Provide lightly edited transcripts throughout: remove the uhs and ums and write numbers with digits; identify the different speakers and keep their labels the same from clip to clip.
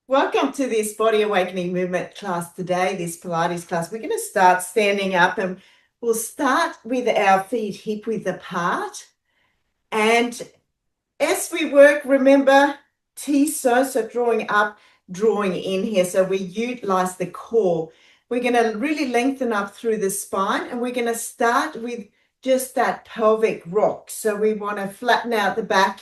Speaker 1: Welcome to this body awakening movement class today, this Pilates class. We're going to start standing up and we'll start with our feet hip width apart. And as we work, remember T-so, so drawing up, drawing in here. So we utilize the core. We're going to really lengthen up through the spine and we're going to start with just that pelvic rock. So we want to flatten out the back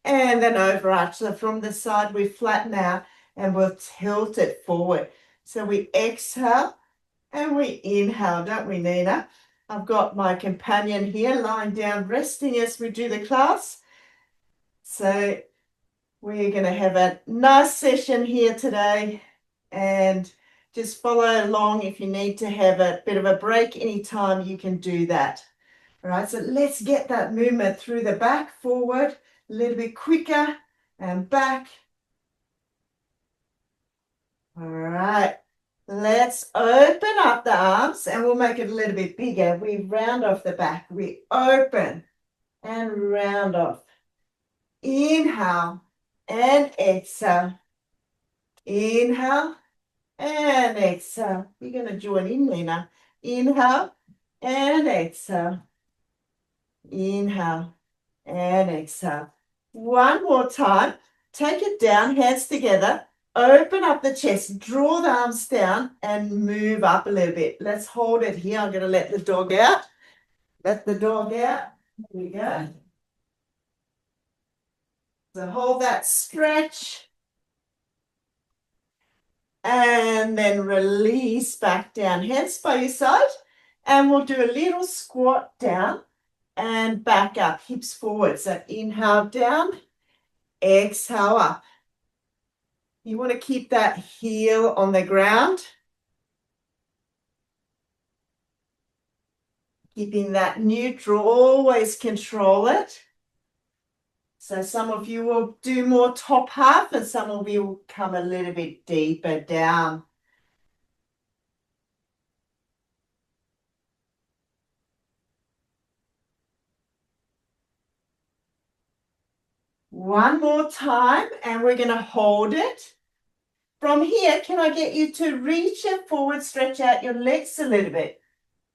Speaker 1: and then overarch. So from the side, we flatten out and we'll tilt it forward. So we exhale and we inhale, don't we, Nina? I've got my companion here lying down, resting as we do the class. So we're going to have a nice session here today and just follow along. If you need to have a bit of a break anytime, you can do that. All right, so let's get that movement through the back, forward, a little bit quicker, and back. All right, let's open up the arms and we'll make it a little bit bigger. We round off the back. We open and round off. Inhale and exhale. Inhale and exhale. You're going to join in, Nina. Inhale and exhale. Inhale and exhale. One more time. Take it down, hands together. Open up the chest, draw the arms down and move up a little bit. Let's hold it here. I'm going to let the dog out. Let the dog out. There we go. So hold that stretch. And then release back down. Hands by your side. And we'll do a little squat down and back up. Hips forward. So inhale down. Exhale up. You want to keep that heel on the ground. Keeping that neutral, always control it. So some of you will do more top half and some of you will come a little bit deeper down. One more time and we're going to hold it. From here, can I get you to reach it forward, stretch out your legs a little bit.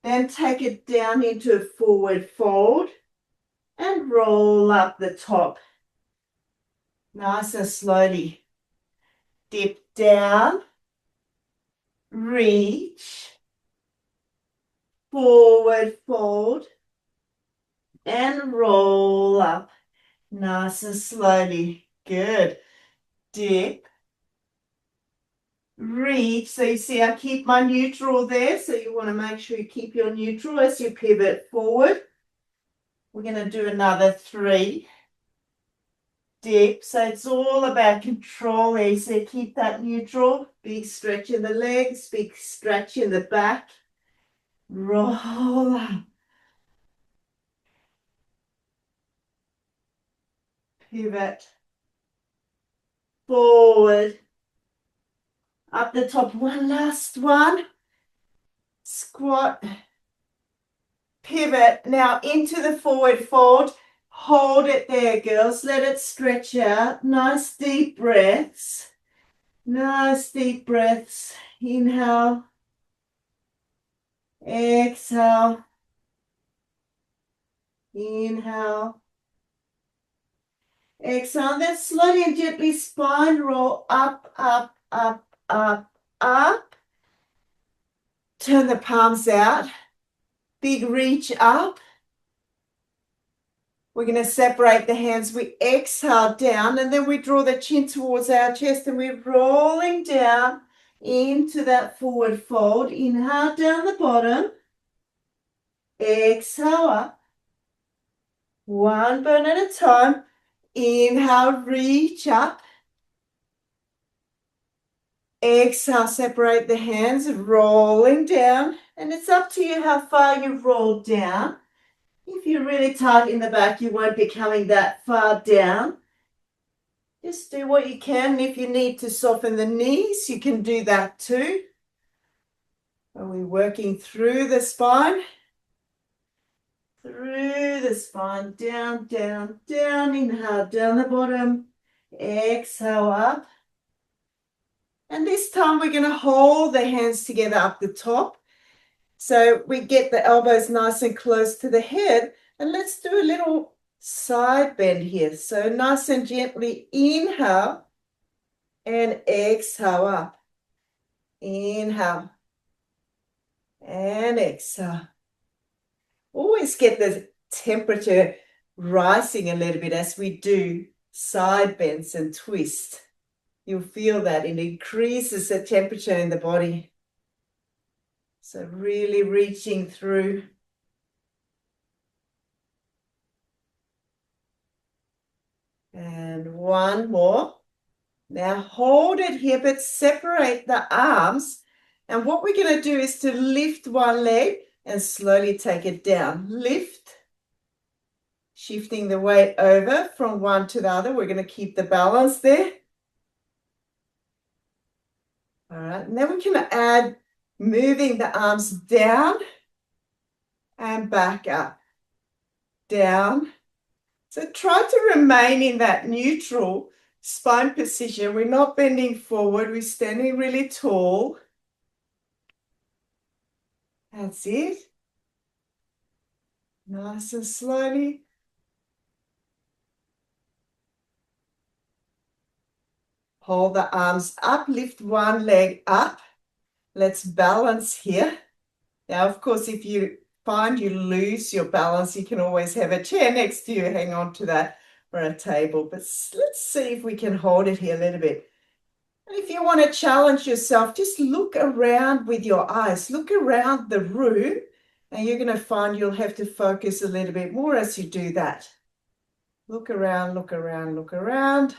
Speaker 1: Then take it down into a forward fold and roll up the top. Nice and slowly. Dip down, reach, forward fold, and roll up. Nice and slowly. Good. Dip, reach. So you see I keep my neutral there. So you want to make sure you keep your neutral as you pivot forward. We're going to do another 3. Dip. So it's all about control there. So keep that neutral. Big stretch in the legs, big stretch in the back. Roll up. Pivot. Forward. Up the top. One last one. Squat. Pivot. Now into the forward fold. Hold it there, girls. Let it stretch out. Nice deep breaths. Nice deep breaths. Inhale. Exhale. Inhale. Exhale. Then slowly and gently spine roll up, up, up, up, up. Turn the palms out. Big reach up. We're going to separate the hands. We exhale down and then we draw the chin towards our chest and we're rolling down into that forward fold. Inhale down the bottom. Exhale up. One burn at a time. Inhale, reach up. Exhale, separate the hands, rolling down. And it's up to you how far you roll down. If you're really tight in the back, you won't be coming that far down. Just do what you can. If you need to soften the knees, you can do that too. Are we working through the spine? Through the spine, down, down, down. Inhale, down the bottom. Exhale up. And this time we're going to hold the hands together up the top. So we get the elbows nice and close to the head. And let's do a little side bend here. So nice and gently inhale and exhale up. Inhale and exhale. Always get the temperature rising a little bit as we do side bends and twists. You'll feel that it increases the temperature in the body. So really reaching through. And one more. Now hold it here, but separate the arms. And what we're going to do is to lift one leg and slowly take it down. Lift. Shifting the weight over from one to the other. We're going to keep the balance there. All right, and then we can add moving the arms down and back up. Down. So try to remain in that neutral spine position. We're not bending forward. We're standing really tall. That's it. Nice and slowly. Hold the arms up. Lift one leg up. Let's balance here. Now, of course, if you find you lose your balance, you can always have a chair next to you. Hang on to that, or a table. But let's see if we can hold it here a little bit. And if you want to challenge yourself, just look around with your eyes. Look around the room, and you're going to find you'll have to focus a little bit more as you do that. Look around, look around, look around.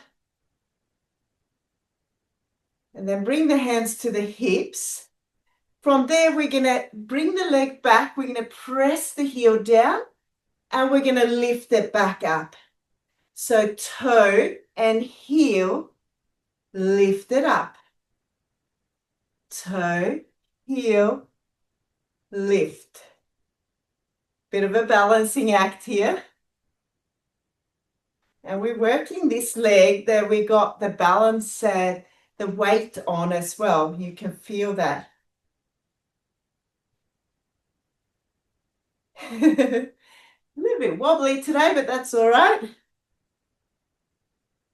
Speaker 1: And then bring the hands to the hips. From there, we're going to bring the leg back. We're going to press the heel down, and we're going to lift it back up. So toe and heel, lift it up. Toe, heel, lift. Bit of a balancing act here. And we're working this leg that we got the balance, the weight on as well. You can feel that. A little bit wobbly today, but that's all right.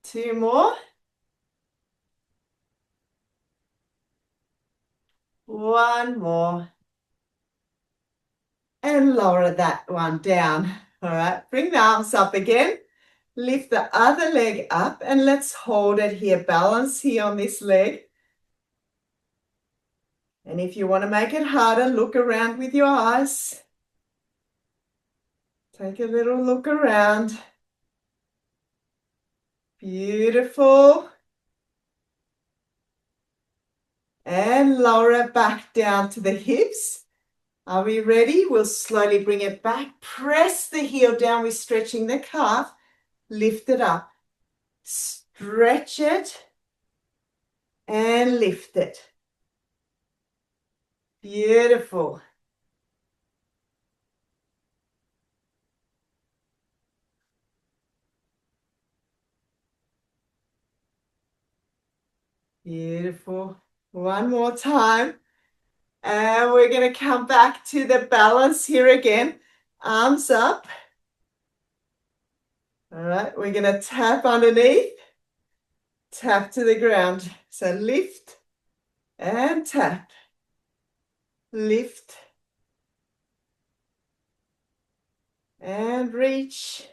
Speaker 1: Two more. One more. And lower that one down. All right, bring the arms up again. Lift the other leg up and let's hold it here. Balance here on this leg. And if you want to make it harder, look around with your eyes. Take a little look around. Beautiful. And lower it back down to the hips. Are we ready? We'll slowly bring it back. Press the heel down. We're stretching the calf. Lift it up. Stretch it. And lift it. Beautiful. Beautiful. One more time. And we're going to come back to the balance here again. Arms up. All right, we're going to tap underneath. Tap to the ground. So lift and tap. Lift and reach.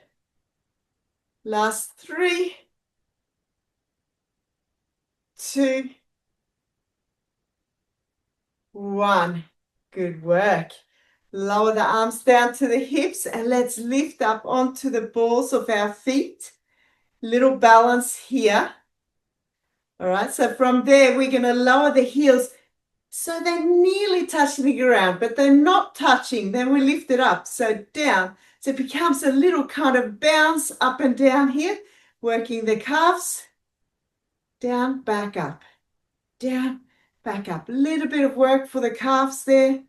Speaker 1: Last 3, 2, 1. Good work. Lower the arms down to the hips and let's lift up onto the balls of our feet. Little balance here. All right, so from there, we're going to lower the heels so they're nearly touching the ground, but they're not touching. Then we lift it up, so down. So it becomes a little kind of bounce up and down here, working the calves. Down, back up. Down, back up. A little bit of work for the calves there.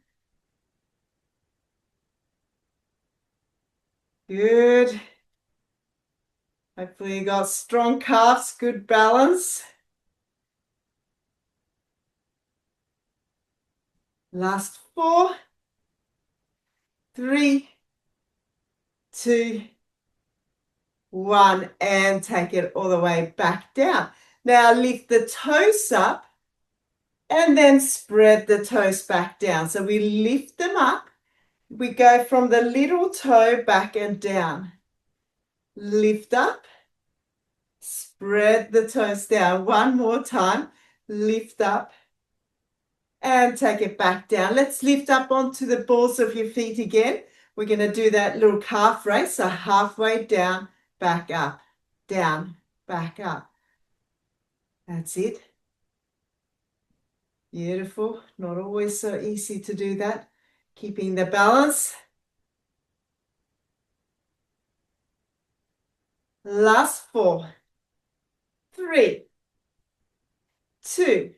Speaker 1: Good. Hopefully you got strong calves, good balance. Last 4, 3, 2, 1, and take it all the way back down. Now lift the toes up and then spread the toes back down. So we lift them up. We go from the little toe back and down. Lift up, spread the toes down. One more time. Lift up and take it back down. Let's lift up onto the balls of your feet again. We're going to do that little calf raise. So halfway down, back up, down, back up. That's it. Beautiful. Not always so easy to do that. Keeping the balance. Last 4, 3, 2,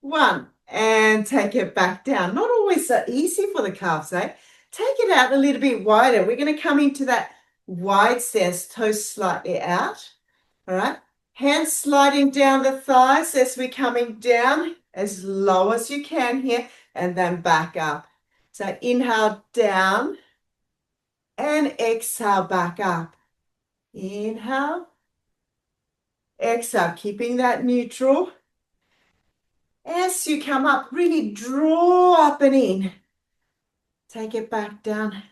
Speaker 1: 1. And take it back down. Not always so easy for the calves, eh? Take it out a little bit wider. We're going to come into that wide stance, toes slightly out. All right. Hands sliding down the thighs as we're coming down as low as you can here, and then back up. So inhale down and exhale back up. Inhale, exhale, keeping that neutral. As you come up, really draw up and in. Take it back down.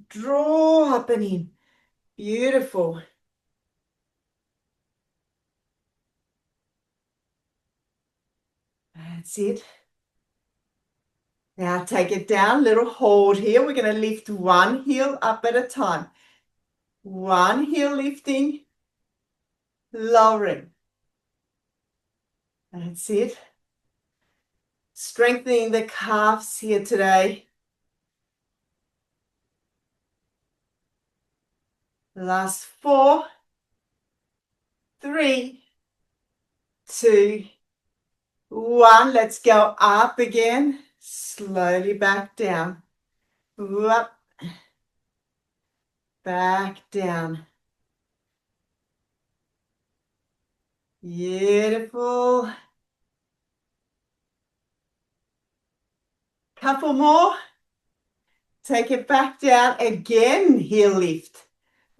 Speaker 1: Draw up and in. Beautiful. That's it. Now take it down, little hold here. We're going to lift one heel up at a time. One heel lifting, lowering. That's it. Strengthening the calves here today. Last 4, 3, 2, 1. Let's go up again. Slowly back down. Up. Back down. Beautiful. Couple more. Take it back down again. Heel lift.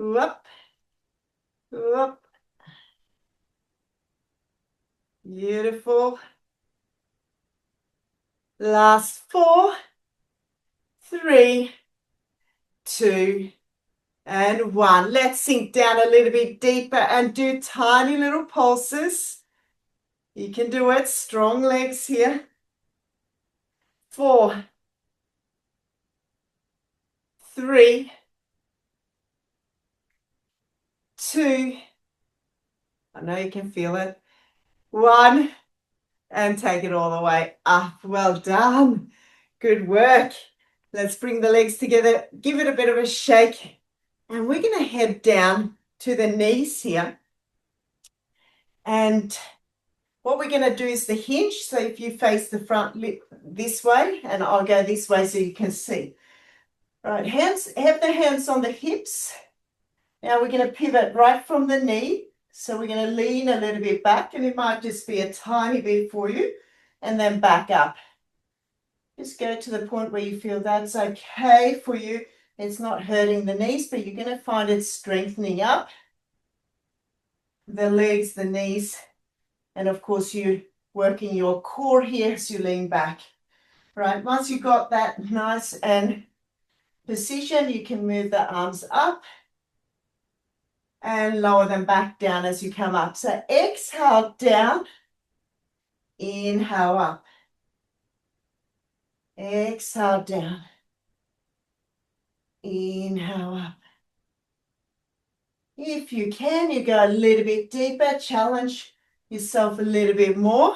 Speaker 1: Up. Up. Beautiful. Last 4, 3, 2, and 1. Let's sink down a little bit deeper and do tiny little pulses. You can do it. Strong legs here. 4, 3, 2. I know you can feel it. 1. And take it all the way up. Well done. Good work. Let's bring the legs together. Give it a bit of a shake. And we're going to head down to the knees here. And what we're going to do is the hinge. So if you face the front this way, and I'll go this way so you can see. All right, hands, have the hands on the hips. Now we're going to pivot right from the knee. So we're going to lean a little bit back, and it might just be a tiny bit for you, and then back up. Just go to the point where you feel that's okay for you. It's not hurting the knees, but you're going to find it strengthening up the legs, the knees, and of course you're working your core here as you lean back. Right, once you've got that nice and position, you can move the arms up and lower them back down as you come up. So exhale down, inhale up. Exhale down, inhale up. If you can, you go a little bit deeper, challenge yourself a little bit more.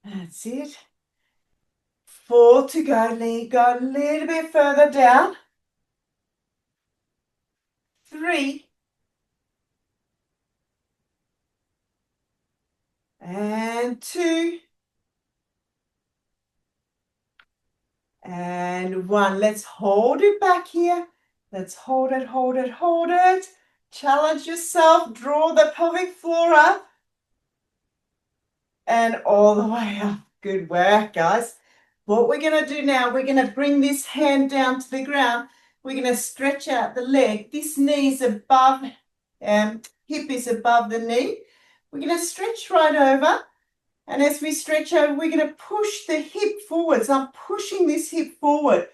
Speaker 1: That's it. 4 to go, Lee. Go a little bit further down. 3. And 2. And 1. Let's hold it back here. Let's hold it, hold it, hold it. Challenge yourself. Draw the pelvic floor up and all the way up. Good work, guys. What we're going to do now, we're going to bring this hand down to the ground. We're going to stretch out the leg. This knee is above, hip is above the knee. We're going to stretch right over. And as we stretch over, we're going to push the hip forward. So I'm pushing this hip forward.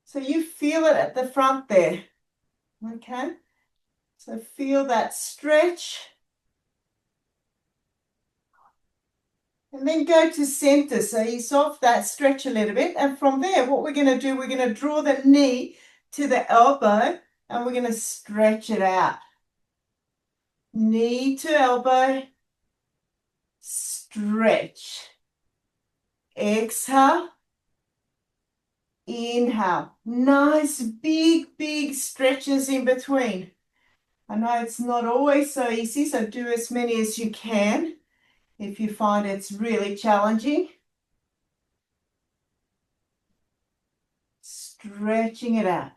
Speaker 1: So you feel it at the front there. Okay? So feel that stretch. And then go to center. So you soft that stretch a little bit. And from there, what we're going to do, we're going to draw the knee to the elbow and we're going to stretch it out. Knee to elbow. Stretch. Exhale. Inhale. Nice big stretches in between. I know it's not always so easy, so do as many as you can if you find it's really challenging. Stretching it out.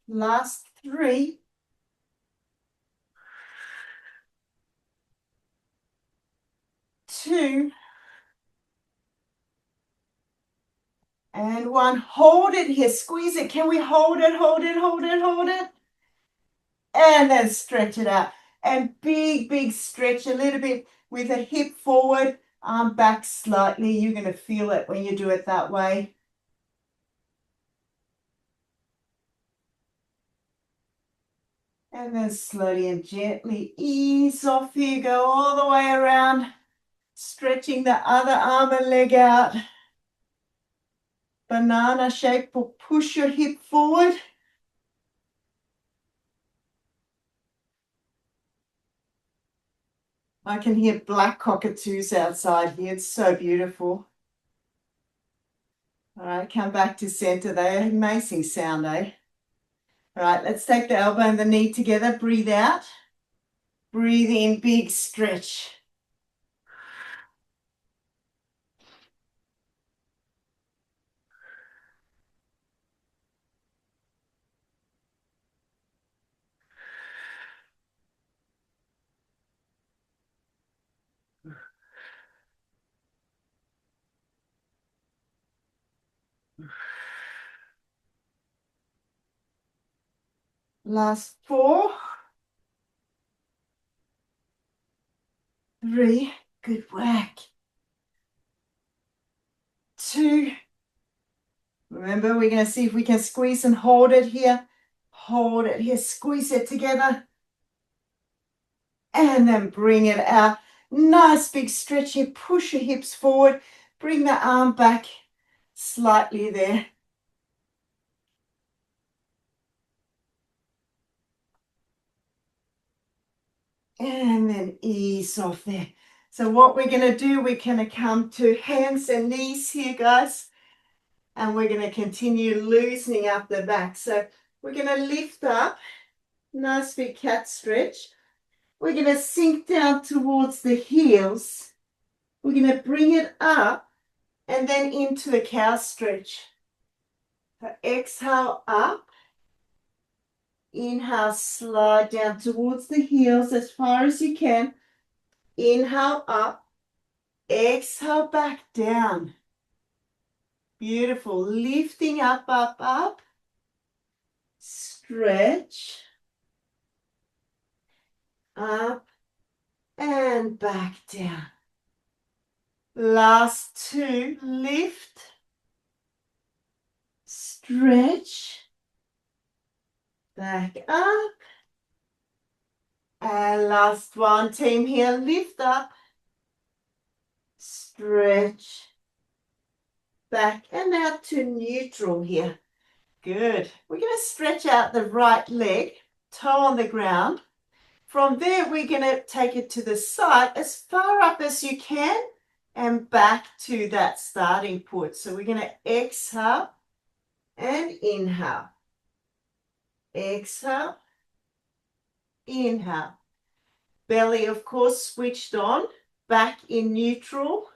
Speaker 1: Last 3. 2. And 1. Hold it here. Squeeze it. Can we hold it, hold it, hold it, hold it? And then stretch it out. And big stretch a little bit with a hip forward, arm back slightly. You're going to feel it when you do it that way. And then slowly and gently ease off here. Go all the way around, stretching the other arm and leg out. Banana shape, or push your hip forward. I can hear black cockatoos outside here. It's so beautiful. All right, come back to center. They're amazing sound, eh? All right, let's take the elbow and the knee together. Breathe out. Breathe in, big stretch. Last 4. 3. Good work. 2. Remember, we're going to see if we can squeeze and hold it here. Hold it here. Squeeze it together. And then bring it out. Nice big stretch here. Push your hips forward. Bring the arm back slightly there. And then ease off there. So what we're going to do, we're going to come to hands and knees here, guys. And we're going to continue loosening up the back. So we're going to lift up. Nice big cat stretch. We're going to sink down towards the heels. We're going to bring it up and then into a cow stretch. So exhale up. Inhale, slide down towards the heels as far as you can. Inhale up. Exhale back down. Beautiful. Lifting up, up, up. Stretch. Up and back down. Last 2. Lift. Stretch. Back up. And last 1, team here. Lift up. Stretch. Back and out to neutral here. Good. We're going to stretch out the right leg, toe on the ground. From there, we're going to take it to the side as far up as you can and back to that starting point. So we're going to exhale and inhale. Exhale, inhale. Belly, of course, switched on, back in neutral.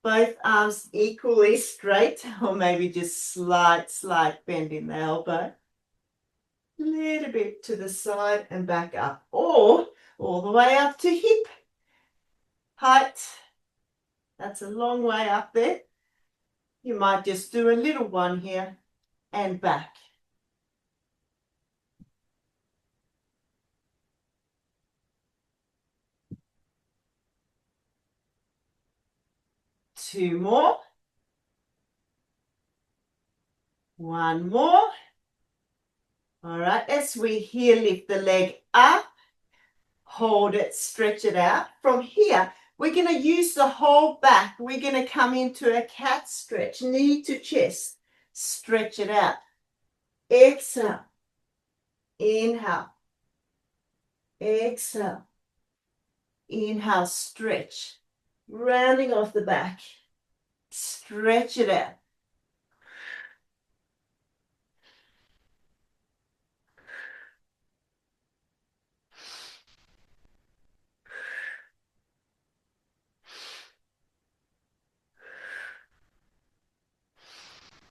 Speaker 1: Both arms equally straight, or maybe just slight bend in the elbow. A little bit to the side and back up, or all the way up to hip height. That's a long way up there. You might just do a little one here and back. Two more. One more. All right, as we here lift the leg up, hold it, stretch it out. From here, we're going to use the whole back. We're going to come into a cat stretch, knee to chest. Stretch it out. Exhale. Inhale. Exhale. Inhale, stretch. Rounding off the back. Stretch it out.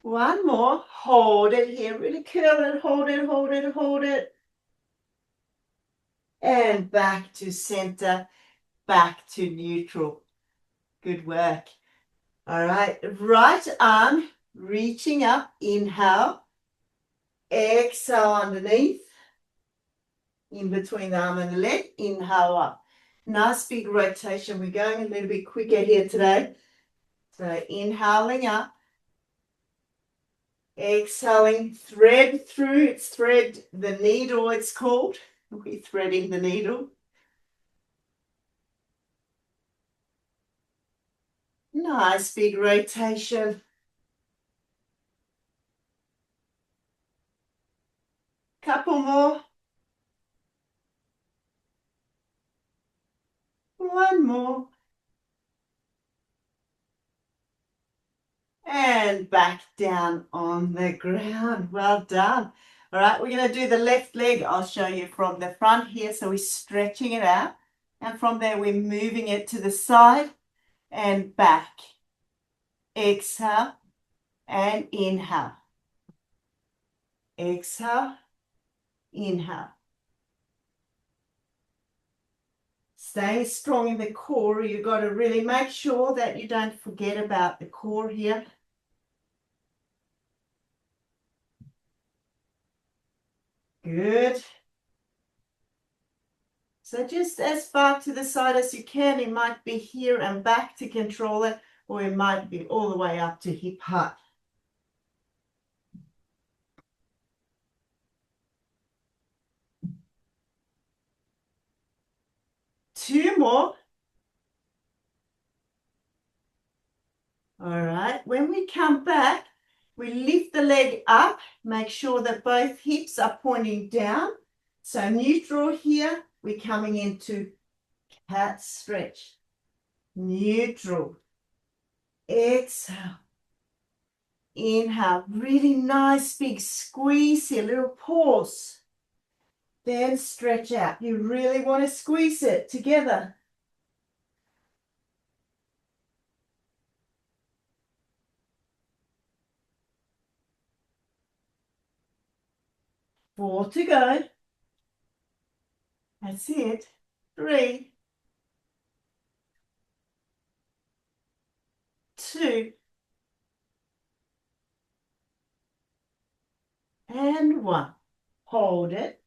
Speaker 1: One more. Hold it here. Really curl it. Hold it, hold it, hold it. And back to center. Back to neutral. Good work. All right. Right arm reaching up. Inhale. Exhale underneath. In between the arm and the leg. Inhale up. Nice big rotation. We're going a little bit quicker here today. So inhaling up. Exhaling, thread through. It's thread the needle, it's called. We're threading the needle. Nice big rotation. Couple more. One more. And back down on the ground. Well done. All right, we're going to do the left leg. I'll show you from the front here. So we're stretching it out. And from there, we're moving it to the side and back. Exhale and inhale. Exhale, inhale. Staying strong in the core. You've got to really make sure that you don't forget about the core here. Good. So just as far to the side as you can. It might be here and back to control it, or it might be all the way up to hip height. Two more. All right. When we come back, we lift the leg up. Make sure that both hips are pointing down. So neutral here. We're coming into cat stretch. Neutral. Exhale. Inhale. Really nice big squeeze here. Little pause. Then stretch out. You really want to squeeze it together. Four to go. That's it. Three. Two. And one. Hold it.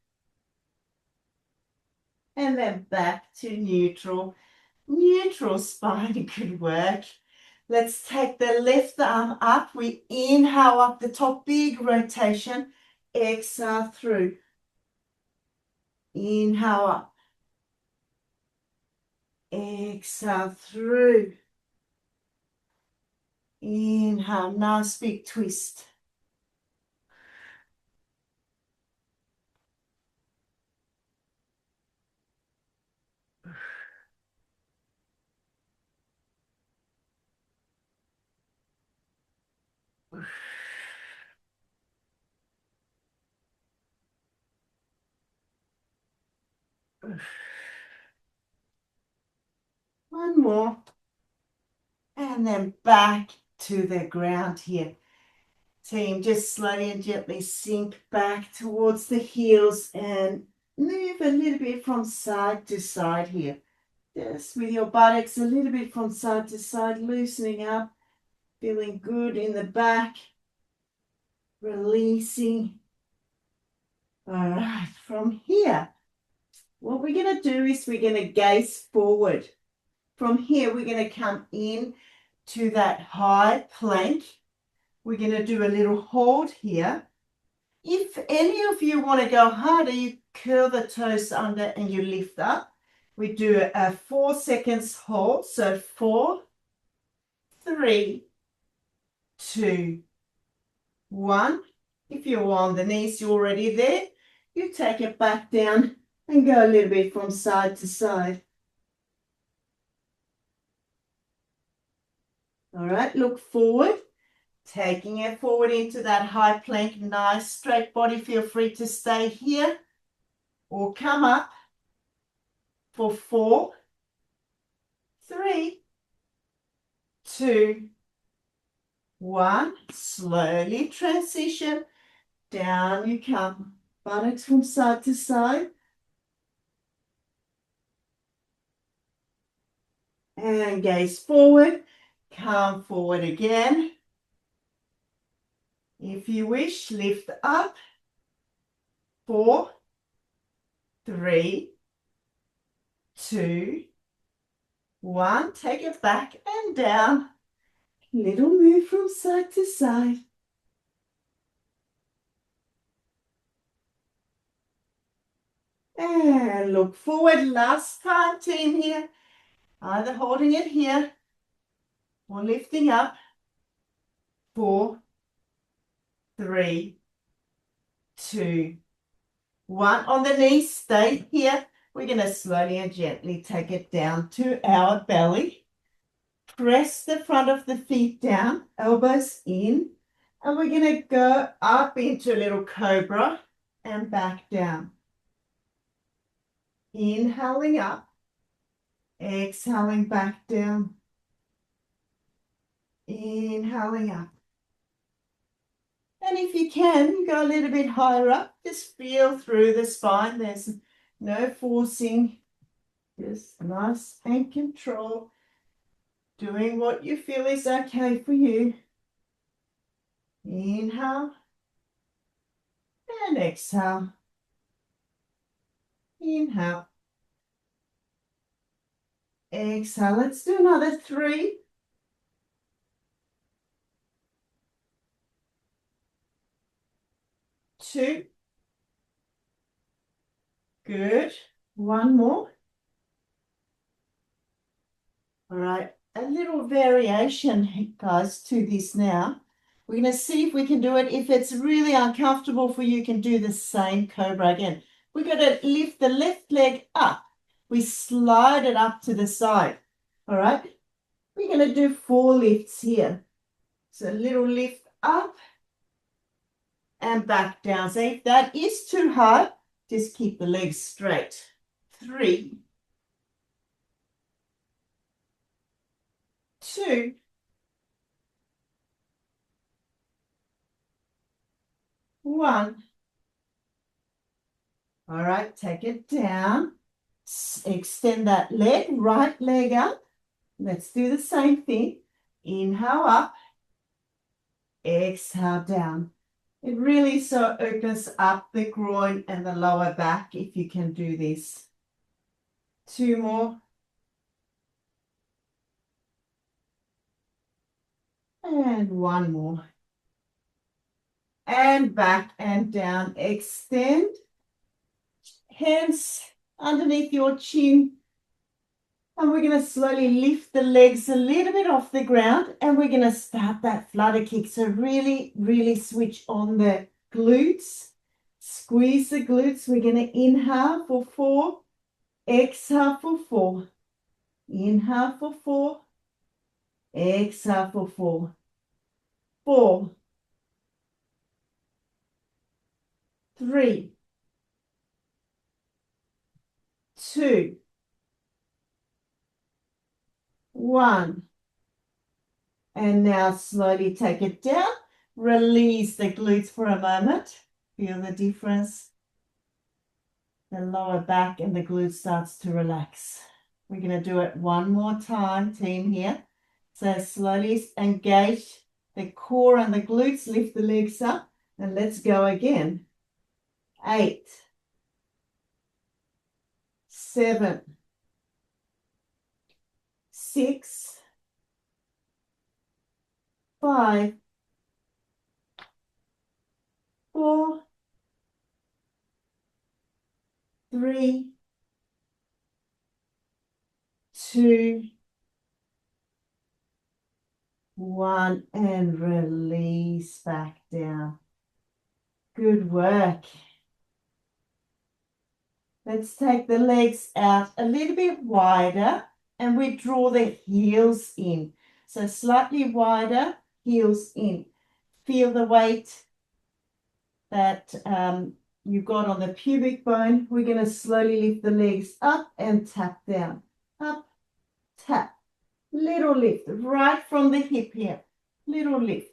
Speaker 1: And then back to neutral. Neutral spine. Good work. Let's take the left arm up. We inhale up the top. Big rotation. Exhale through. Inhale up. Exhale through. Inhale, nice big twist. One more. And then back to the ground here. Team, just slowly and gently sink back towards the heels and move a little bit from side to side here. Just with your buttocks a little bit from side to side, loosening up, feeling good in the back, releasing. All right, from here, what we're going to do is we're going to gaze forward. From here, we're going to come in to that high plank. We're going to do a little hold here. If any of you want to go harder, you curl the toes under and you lift up. We do a 4 seconds hold. So 4, 3, 2, 1. If you're on the knees, you're already there. You take it back down and go a little bit from side to side. All right, look forward. Taking it forward into that high plank, nice straight body. Feel free to stay here or come up for 4, 3, 2, 1. Slowly transition. Down you come. Buttocks from side to side. And gaze forward. Come forward again. If you wish, lift up. 4, 3, 2, 1. Take it back and down. Little move from side to side. And look forward. Last time, team, here. Either holding it here or lifting up. 4, 3, 2, 1. On the knees, stay here. We're going to slowly and gently take it down to our belly. Press the front of the feet down, elbows in. And we're going to go up into a little cobra and back down. Inhaling up. Exhaling back down. Inhaling up. And if you can, go a little bit higher up. Just feel through the spine. There's no forcing. Just nice and control. Doing what you feel is okay for you. Inhale. And exhale. Inhale. Exhale. Let's do another 3. 2. Good. One more. All right. A little variation, guys, to this now. We're going to see if we can do it. If it's really uncomfortable for you, you can do the same cobra again. We're going to lift the left leg up. We slide it up to the side. All right. We're going to do 4 lifts here. So a little lift up and back down. So if that is too hard, just keep the legs straight. 3, 2, 1. All right, take it down. Extend that leg, right leg up. Let's do the same thing. Inhale up. Exhale down. It really so opens up the groin and the lower back if you can do this. 2 more. And 1 more. And back and down. Extend. Hands underneath your chin. And we're going to slowly lift the legs a little bit off the ground. And we're going to start that flutter kick. So really, really switch on the glutes. Squeeze the glutes. We're going to inhale for 4. Exhale for 4. Inhale for 4. Exhale for 4. 4. 3. 2. 1. And now slowly take it down. Release the glutes for a moment. Feel the difference. The lower back and the glute starts to relax. We're going to do it one more time, team here. So slowly engage the core and the glutes. Lift the legs up and let's go again. 8, 7, 6, 5, 4, 3, 2, 1, and release back down. Good work. Let's take the legs out a little bit wider and we draw the heels in. So slightly wider, heels in. Feel the weight that you've got on the pubic bone. We're going to slowly lift the legs up and tap down. Up, tap. Little lift right from the hip here. Little lift.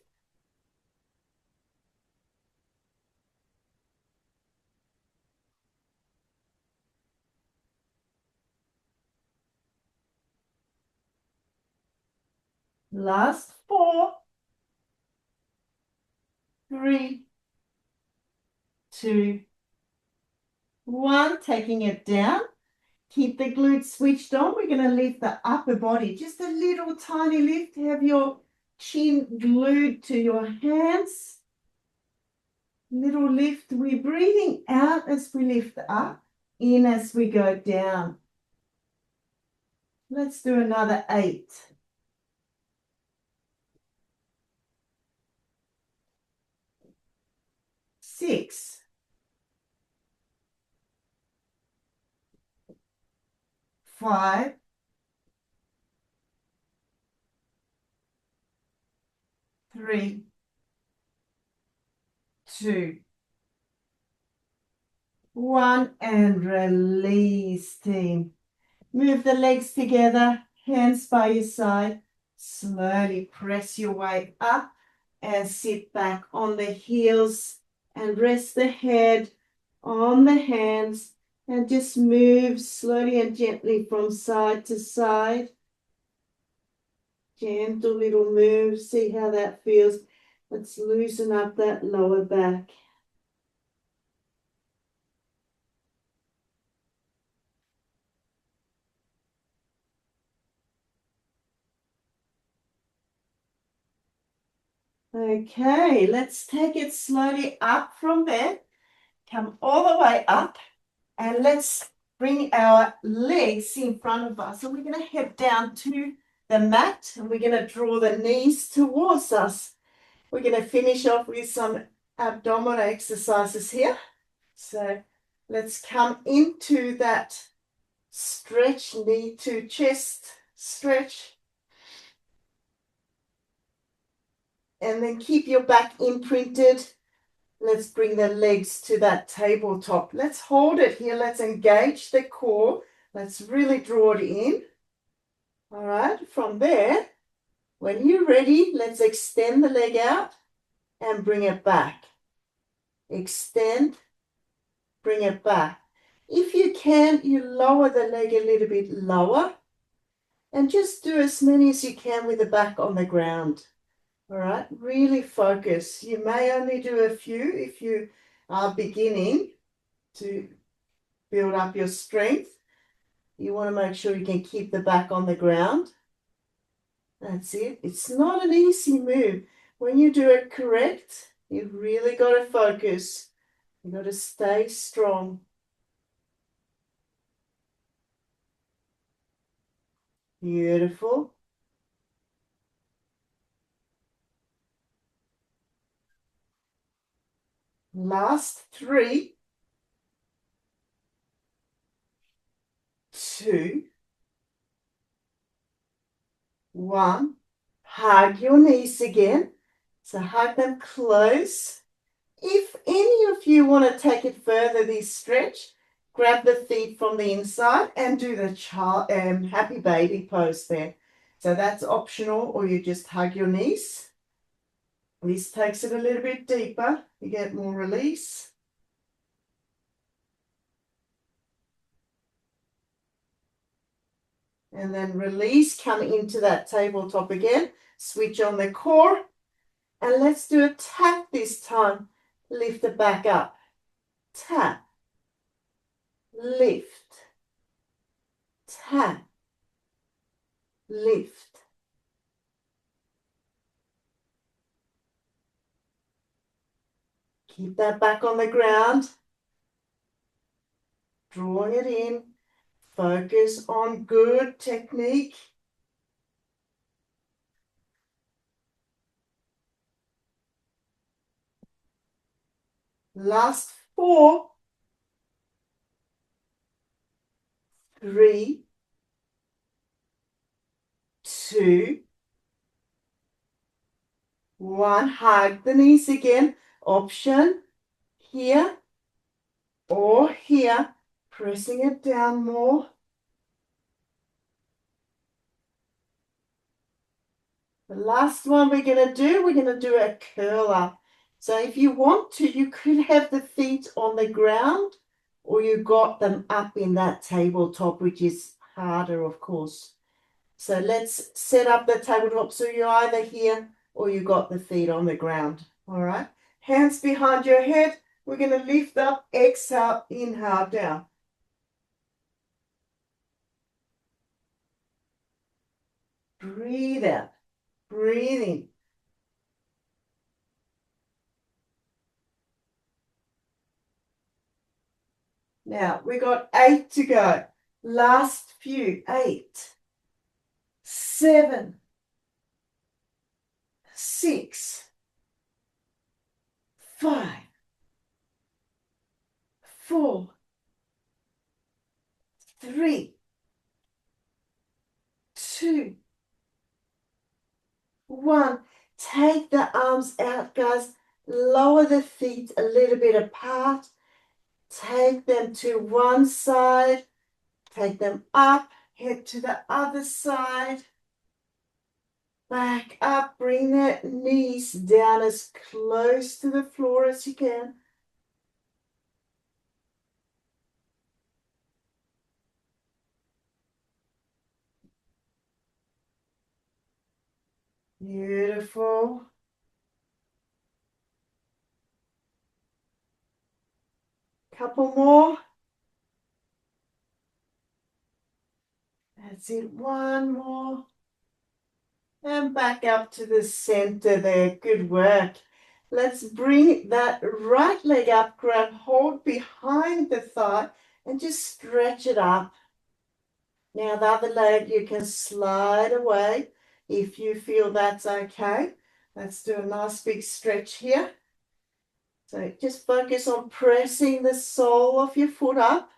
Speaker 1: Last 4, 3, 2, 1. Taking it down. Keep the glutes switched on. We're going to lift the upper body. Just a little tiny lift. Have your chin glued to your hands. Little lift. We're breathing out as we lift up, in as we go down. Let's do another 8. 6. 5. 3. 2. 1. And release, team. Move the legs together, hands by your side. Slowly press your way up and sit back on the heels and rest the head on the hands and just move slowly and gently from side to side. Gentle little moves. See how that feels. Let's loosen up that lower back. Okay, let's take it slowly up from there. Come all the way up and let's bring our legs in front of us. So we're going to head down to the mat and we're going to draw the knees towards us. We're going to finish off with some abdominal exercises here. So let's come into that stretch, knee to chest stretch. And then keep your back imprinted. Let's bring the legs to that tabletop. Let's hold it here. Let's engage the core. Let's really draw it in. All right, from there, when you're ready, let's extend the leg out and bring it back. Extend, bring it back. If you can, you lower the leg a little bit lower and just do as many as you can with the back on the ground. All right, really focus. You may only do a few if you are beginning to build up your strength. You want to make sure you can keep the back on the ground. That's it. It's not an easy move. When you do it correct, you've really got to focus. You've got to stay strong. Beautiful. Last 3, 2, 1. Hug your knees again. So hug them close. If any of you want to take it further, this stretch, grab the feet from the inside and do the child happy baby pose there. So that's optional, or you just hug your knees. This takes it a little bit deeper. You get more release. And then release, come into that tabletop again. Switch on the core. And let's do a tap this time. Lift it back up. Tap. Lift. Tap. Lift. Keep that back on the ground. Drawing it in. Focus on good technique. Last 4, 3, 2, 1. Hug the knees again. Option here or here. Pressing it down more. The last one we're going to do a curler. So if you want to, you could have the feet on the ground, or you got them up in that tabletop, which is harder, of course. So let's set up the tabletop so you're either here or you got the feet on the ground. All right. Hands behind your head. We're going to lift up, exhale, inhale, down. Breathe out. Breathe in. Now, we got 8 to go. Last few. 8, 7, 6, 5, 4, 3, 2, 1. Take the arms out, guys. Lower the feet a little bit apart. Take them to one side. Take them up. Head to the other side. Back up. Bring the knees down as close to the floor as you can. Beautiful. Couple more. That's it. One more. And back up to the center there. Good work. Let's bring that right leg up. Grab hold behind the thigh and just stretch it up. Now the other leg you can slide away if you feel that's okay. Let's do a nice big stretch here. So just focus on pressing the sole of your foot up.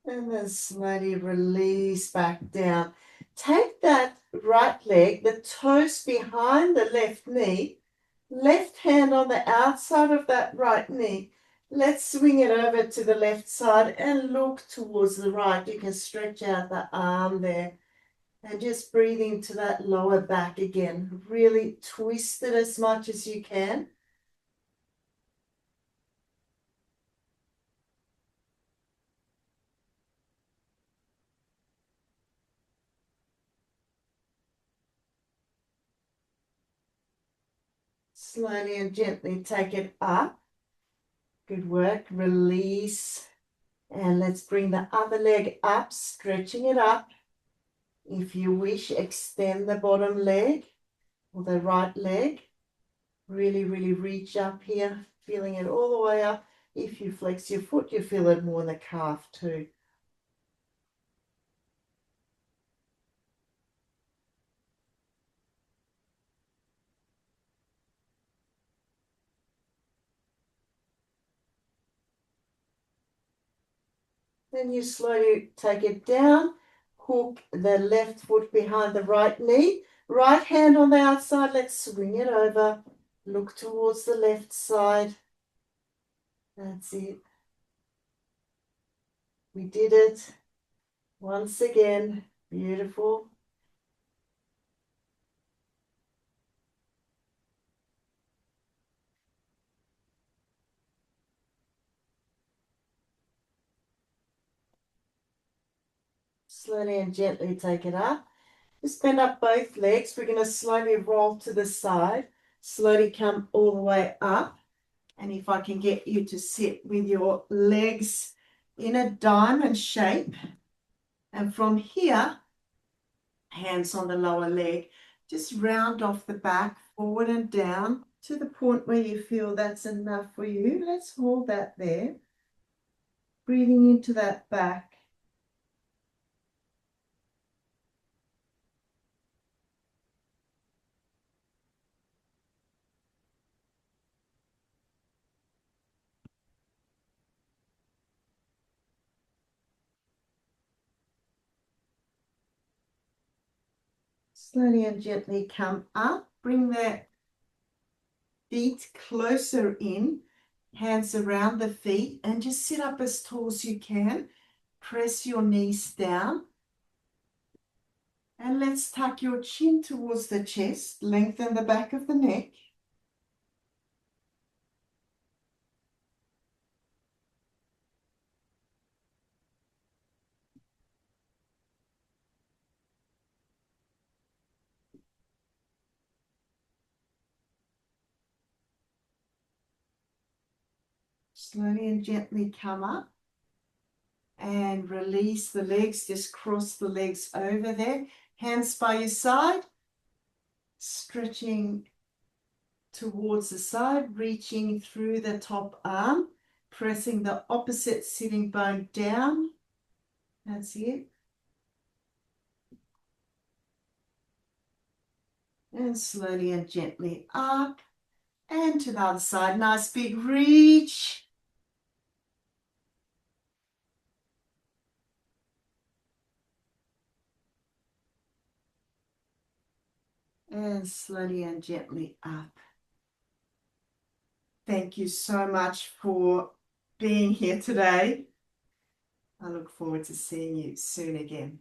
Speaker 1: And then slowly release back down. Take that right leg, the toes behind the left knee, left hand on the outside of that right knee. Let's swing it over to the left side and look towards the right. You can stretch out the arm there and just breathe into that lower back again. Really twist it as much as you can. Slowly and gently take it up. Good work. Release. And let's bring the other leg up, stretching it up. If you wish, extend the bottom leg or the right leg. Really, really reach up here, feeling it all the way up. If you flex your foot, you feel it more in the calf too. Then you slowly take it down, hook the left foot behind the right knee, right hand on the outside, let's swing it over. Look towards the left side. That's it. We did it. Once again. Beautiful. Slowly and gently take it up. Just bend up both legs. We're going to slowly roll to the side. Slowly come all the way up. And if I can get you to sit with your legs in a diamond shape. And from here, hands on the lower leg, just round off the back, forward and down to the point where you feel that's enough for you. Let's hold that there. Breathing into that back. Slowly and gently come up. Bring that feet closer in. Hands around the feet and just sit up as tall as you can. Press your knees down. And let's tuck your chin towards the chest. Lengthen the back of the neck. Slowly and gently come up. And release the legs. Just cross the legs over there. Hands by your side. Stretching towards the side, reaching through the top arm, pressing the opposite sitting bone down. That's it. And slowly and gently up and to the other side. Nice big reach. And slowly and gently up. Thank you so much for being here today. I look forward to seeing you soon again.